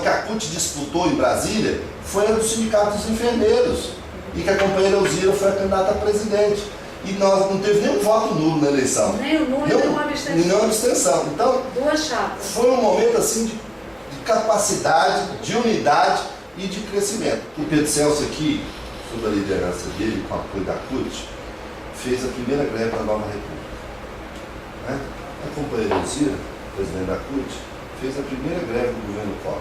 Que a CUT disputou em Brasília foi a do Sindicato dos Enfermeiros e que a companheira Elzira foi a candidata a presidente. E nós não teve nenhum voto nulo na eleição. Nem o nulo, nem uma abstenção. Nenhuma abstenção. Então, duas chapas. Foi um momento assim de capacidade, de unidade e de crescimento. O Pedro Celso aqui, sob a liderança dele, com o apoio da CUT, fez a primeira greve da Nova República. Né? A companheira Elzira, presidente da CUT, fez a primeira greve do governo Collor.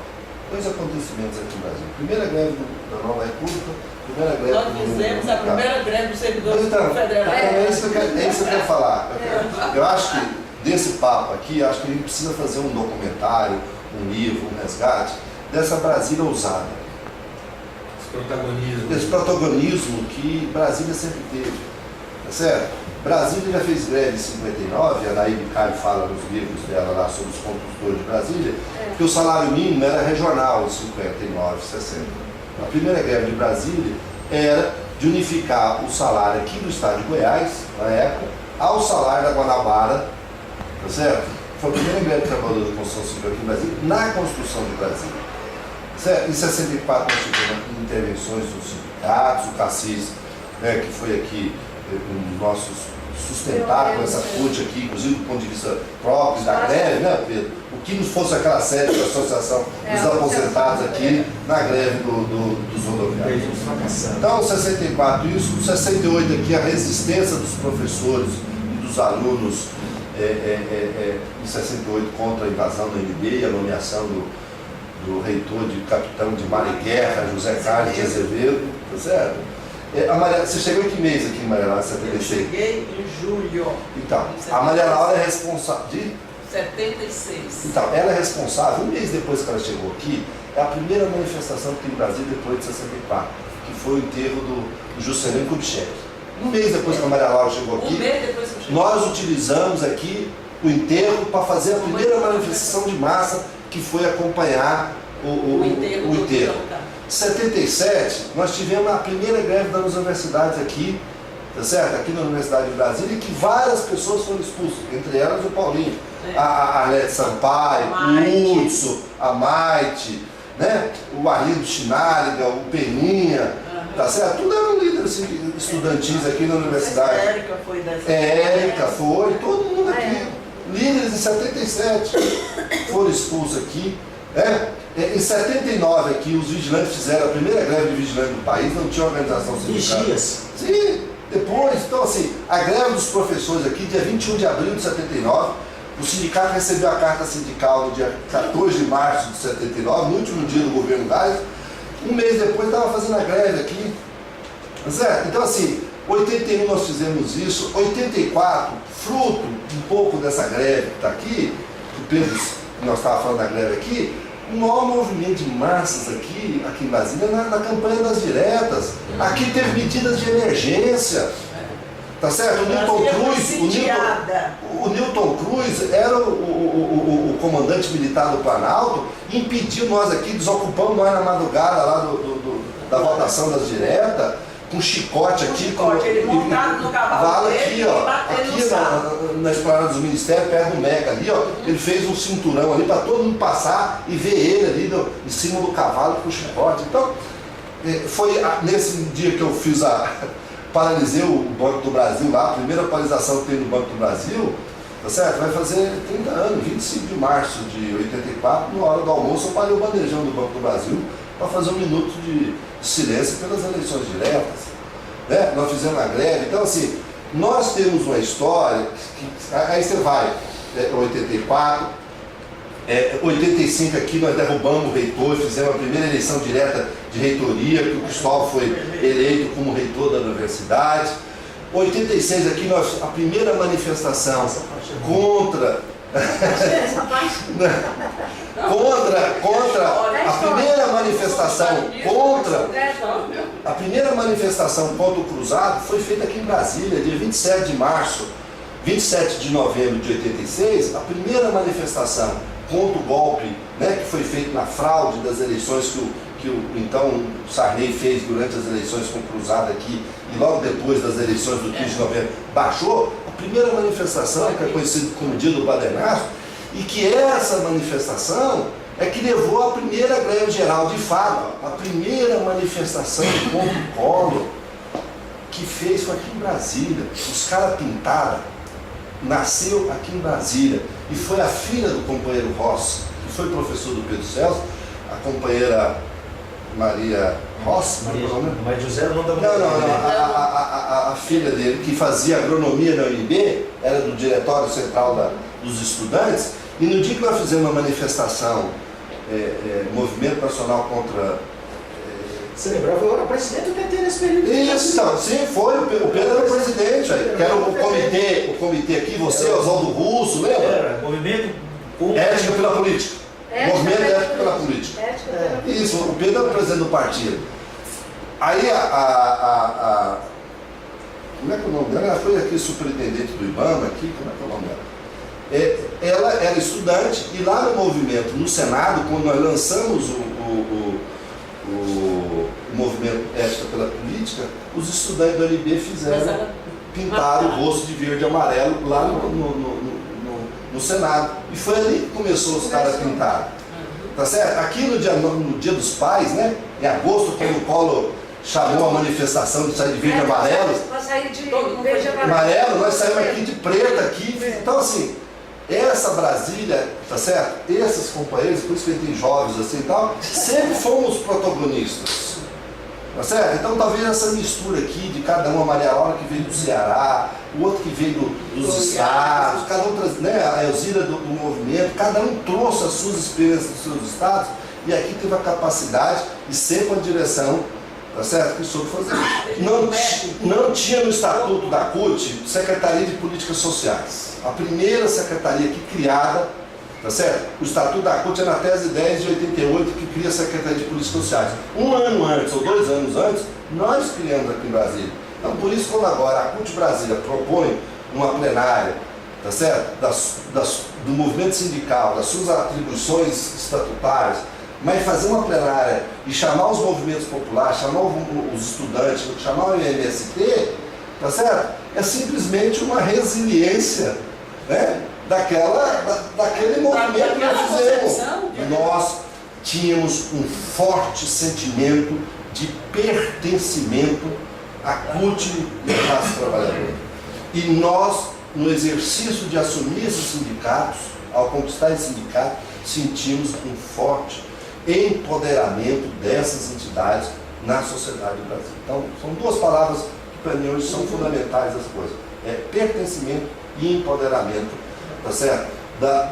Dois acontecimentos aqui no Brasil. Primeira greve da Nova República, primeira greve Nós fizemos a primeira greve dos servidores federais. É isso que eu quero falar. Eu acho que desse papo aqui, acho que a gente precisa fazer um documentário, um livro, um resgate dessa Brasília ousada. Esse protagonismo que Brasília sempre teve. Tá certo? Brasília já fez greve em 59, a Anaíde Caio fala nos livros dela lá sobre os construtores de Brasília, que o salário mínimo era regional em 59, 60. A primeira greve de Brasília era de unificar o salário aqui do estado de Goiás, na época, ao salário da Guanabara, tá certo? Foi a primeira greve de trabalhadores de construção civil aqui em Brasília, na construção de Brasília. Certo? Em 64 nós tivemos intervenções dos sindicatos, o Cassis, né, que foi aqui um dos nossos sustentar com essa CUT aqui, inclusive do ponto de vista próprio da greve, né, Pedro? O que nos fosse aquela sede da Associação dos Aposentados aqui na greve dos rodoviários. Então, 64 isso, 68 aqui a resistência dos professores e dos alunos em 68 contra a invasão do MB e a nomeação do reitor de capitão de mar e guerra, José Carlos de Azevedo, tá certo? Você chegou em que mês aqui em Maria Laura, 76? Eu cheguei em julho. Então, a Maria Laura é responsável de... 76. Então, ela é responsável, um mês depois que ela chegou aqui, é a primeira manifestação que tem em Brasília depois de 64, que foi o enterro do Juscelino Kubitschek. Um mês depois que a Maria Laura chegou aqui, nós utilizamos aqui o enterro para fazer a primeira manifestação de massa que foi acompanhar o enterro. Em 77, nós tivemos a primeira greve das universidades aqui, tá certo? Aqui na Universidade de Brasília, e que várias pessoas foram expulsas, entre elas o Paulinho, a Arlete Sampaio, o Hudson, a Maite, né? O Arlindo Chinariga, o Peninha, tá certo? Tudo eram líderes estudantis aqui na universidade. A Érica foi dessa. Érica foi, todo mundo aqui. Líderes em 77 foram expulsos aqui. Em 79 aqui, os vigilantes fizeram a primeira greve de vigilante do país, não tinha organização sindical. Vigias? Sim, depois. Então, assim, a greve dos professores aqui, dia 21 de abril de 79, o sindicato recebeu a carta sindical no dia 14 de março de 79, no último dia do governo Gás. Um mês depois estava fazendo a greve aqui. Certo? Então, assim, 81 nós fizemos isso, 84, fruto um pouco dessa greve que está aqui, o Pedro, nós estávamos falando da greve aqui, o maior movimento de massas aqui em Brasília na campanha das diretas. Aqui teve medidas de emergência. Tá certo? O Newton Cruz era o comandante militar do Planalto e impediu nós aqui, desocupamos nós na madrugada lá da votação das diretas, com chicote aqui, ele montado no cavalo aqui, ó, aqui na esplanada dos ministérios, perto do Mega ali, ó, ele fez um cinturão ali para todo mundo passar e ver ele ali em cima do cavalo com o chicote. Então, foi nesse dia que eu fiz paralisei o Banco do Brasil lá, a primeira paralisação que tem no Banco do Brasil, tá certo? Vai fazer 30 anos, 25 de março de 84, na hora do almoço, eu parei o bandejão do Banco do Brasil para fazer um minuto de silêncio pelas eleições diretas. Né? Nós fizemos a greve, então assim, nós temos uma história, aí você vai, 84, 85 aqui nós derrubamos o reitor, fizemos a primeira eleição direta de reitoria, que o Cristóvão foi eleito como reitor da universidade. 86 aqui nós, a primeira manifestação contra a primeira manifestação contra o Cruzado foi feita aqui em Brasília, dia 27 de março 27 de novembro de 86, a primeira manifestação contra o golpe, né, que foi feito na fraude das eleições que o então Sarney fez durante as eleições com cruzada aqui e logo depois das eleições do 15 de novembro baixou, a primeira manifestação, que é conhecida como Dia do Badernasco, e que essa manifestação é que levou à primeira greve geral de fato, a primeira manifestação contra o Collor que fez foi aqui em Brasília. Os caras pintaram, nasceu aqui em Brasília e foi a filha do companheiro Rossi, que foi professor do Pedro Celso, a companheira Maria Rossi, Maria José não da não, a filha dele, que fazia agronomia na UNB, era do Diretório Central dos Estudantes, e no dia que nós fizemos uma manifestação, Movimento Nacional contra... Você lembrava, eu era presidente do PT nesse período. Isso, então, sim, foi, o Pedro era o presidente, que era o comitê aqui, você, Oswaldo Russo, lembra? Era, movimento... Ética pela política. Movimento Ética pela política. Ética pela política. Isso, o Pedro era o presidente do partido. Aí como é que é o nome dela? Ela foi aqui superintendente do IBAMA, aqui, como é que é o nome dela? Ela era estudante e lá no movimento, no Senado, quando nós lançamos o movimento Ética pela Política, os estudantes da UNB pintaram o rosto de verde e amarelo lá no Senado. E foi ali que começou os caras a pintar. Tá certo? Aqui no dia dos pais, né? Em agosto, quando o Collor chamou a manifestação de sair de verde e amarelo. Para sair de verde e Amarelo, nós saímos aqui de preto aqui. Então assim, essa Brasília, tá certo? Esses companheiros, por isso que a gente tem jovens assim e tal, sempre fomos protagonistas. Tá certo? Então talvez essa mistura aqui de cada um, a Maria Laura que veio do Ceará, o outro que veio dos estados, cada um, né, a Elzira do movimento, cada um trouxe as suas experiências dos seus estados e aqui teve a capacidade e sempre a direção, tá certo? Que soube fazer. Não tinha no estatuto da CUT Secretaria de Políticas Sociais. A primeira secretaria aqui criada, tá certo? O estatuto da CUT é na tese 10 de 88 que cria a Secretaria de Políticas Sociais. Um ano antes ou 2 anos antes, nós criamos aqui em Brasília. Então, por isso, quando agora a CUT Brasília propõe uma plenária, tá certo? Do movimento sindical, das suas atribuições estatutárias, mas fazer uma plenária e chamar os movimentos populares, chamar os estudantes, chamar o MST, tá certo? É simplesmente uma resiliência, né? Daquele movimento que nós fizemos. Nós tínhamos um forte sentimento de pertencimento à CUT e à classe trabalhadora. E nós, no exercício de assumir esses sindicatos, ao conquistar esse sindicato, sentimos um forte empoderamento dessas entidades na sociedade do Brasil. Então, são 2 palavras que para mim hoje são fundamentais das coisas. Pertencimento e empoderamento, tá certo?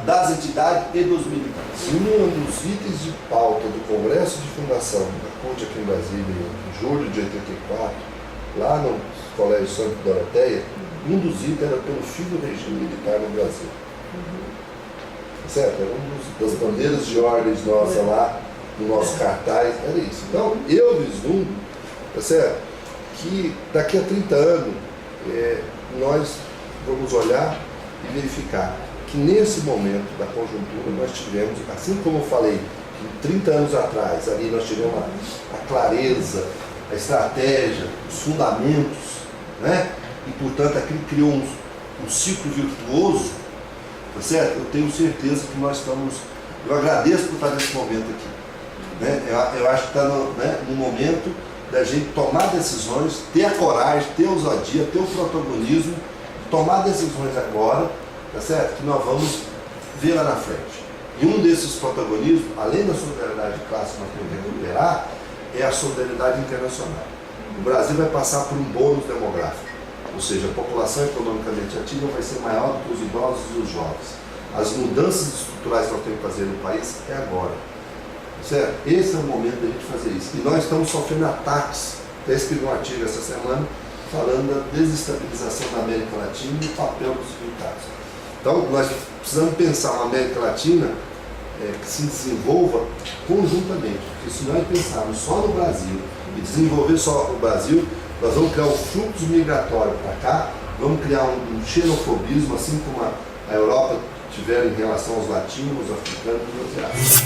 Das entidades e dos militantes. Um dos itens de pauta do Congresso de Fundação da CUT aqui em Brasília, em julho de 84, lá no Colégio Santa Doroteia, um dos itens era pelo fim do regime militar no Brasil. Certo? Era das bandeiras de ordens nossa lá, no nosso cartaz, era isso. Então, eu vislumbro, tá certo? Que daqui a 30 anos, nós vamos olhar e verificar que nesse momento da conjuntura nós tivemos, assim como eu falei, que 30 anos atrás, ali nós tivemos a clareza, a estratégia, os fundamentos, né? E portanto aquilo criou um ciclo virtuoso, tá certo? Eu tenho certeza que nós estamos, eu agradeço por estar nesse momento aqui, né? Eu acho que está no momento da gente tomar decisões, ter a coragem, ter a ousadia, ter o protagonismo, tomar decisões agora, tá certo? Que nós vamos ver lá na frente. E um desses protagonismos, além da solidariedade de classe que nós temos que recuperar, é a solidariedade internacional. O Brasil vai passar por um bônus demográfico, ou seja, a população economicamente ativa vai ser maior do que os idosos e os jovens. As mudanças estruturais que nós temos que fazer no país é agora. Certo? Esse é o momento da gente fazer isso. E nós estamos sofrendo ataques. Até escrevi um artigo essa semana falando da desestabilização da América Latina e o papel dos sindicatos. Então, nós precisamos pensar uma América Latina que se desenvolva conjuntamente. Porque se nós pensarmos só no Brasil e desenvolver só o Brasil, nós vamos criar um fluxo migratório para cá vamos criar um xenofobismo, assim como a Europa tiver em relação aos latinos, africanos e asiáticos.